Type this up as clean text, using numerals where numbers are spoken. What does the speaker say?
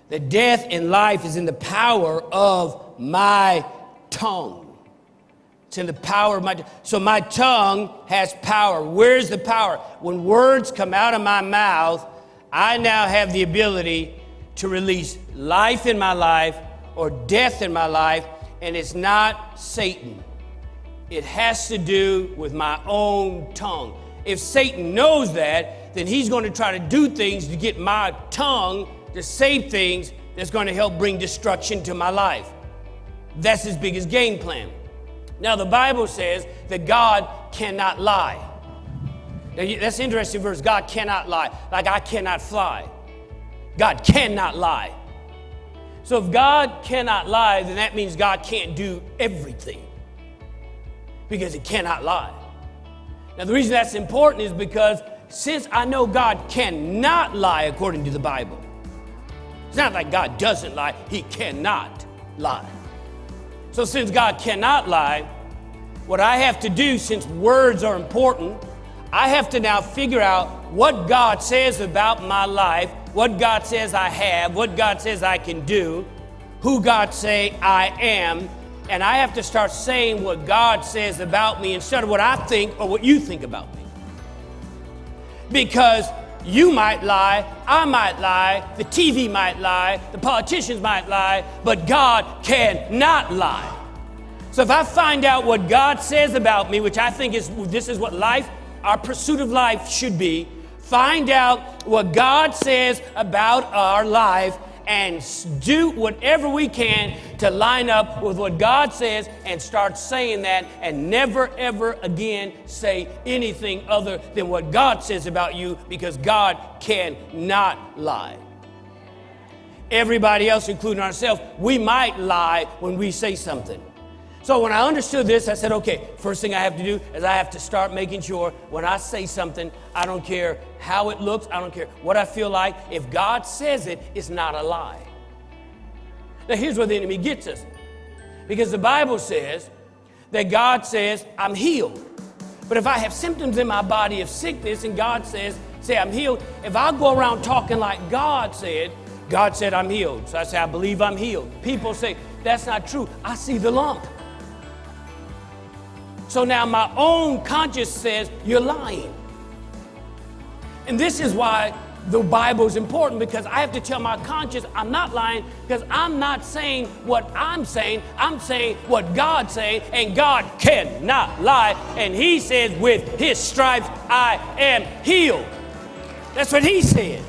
that death and life is in the power of my tongue. It's in the power of my tongue. So my tongue has power. Where's the power? When words come out of my mouth, I now have the ability to release life in my life or death in my life, and it's not Satan. It has to do with my own tongue. If Satan knows that, then he's going to try to do things to get my tongue to say things that's going to help bring destruction to my life. That's his biggest game plan. Now, the Bible says that God cannot lie. Now, that's an interesting verse. God cannot lie. Like I cannot fly. God cannot lie. So if God cannot lie, then that means God can't do everything, because he cannot lie. Now, the reason that's important is because since I know God cannot lie according to the Bible, it's not like God doesn't lie, he cannot lie. So since God cannot lie, what I have to do, since words are important, I have to now figure out what God says about my life, what God says I have, what God says I can do, who God say I am, and I have to start saying what God says about me instead of what I think or what you think about me. Because you might lie, I might lie, the TV might lie, the politicians might lie, but God cannot lie. So if I find out what God says about me, which I think this is what life, our pursuit of life should be, find out what God says about our life and do whatever we can to line up with what God says and start saying that, and never ever again say anything other than what God says about you, because God cannot lie. Everybody else, including ourselves, we might lie when we say something. So when I understood this, I said, okay, first thing I have to do is I have to start making sure when I say something, I don't care how it looks, I don't care what I feel like. If God says it, it's not a lie. Now here's where the enemy gets us. Because the Bible says that God says, I'm healed. But if I have symptoms in my body of sickness and God says, say I'm healed, if I go around talking like God said I'm healed. So I say, I believe I'm healed. People say, that's not true. I see the lump. So now my own conscience says, you're lying. And this is why the Bible is important, because I have to tell my conscience I'm not lying, because I'm not saying what I'm saying what God's saying, and God cannot lie. And he says, with his stripes I am healed. That's what he said.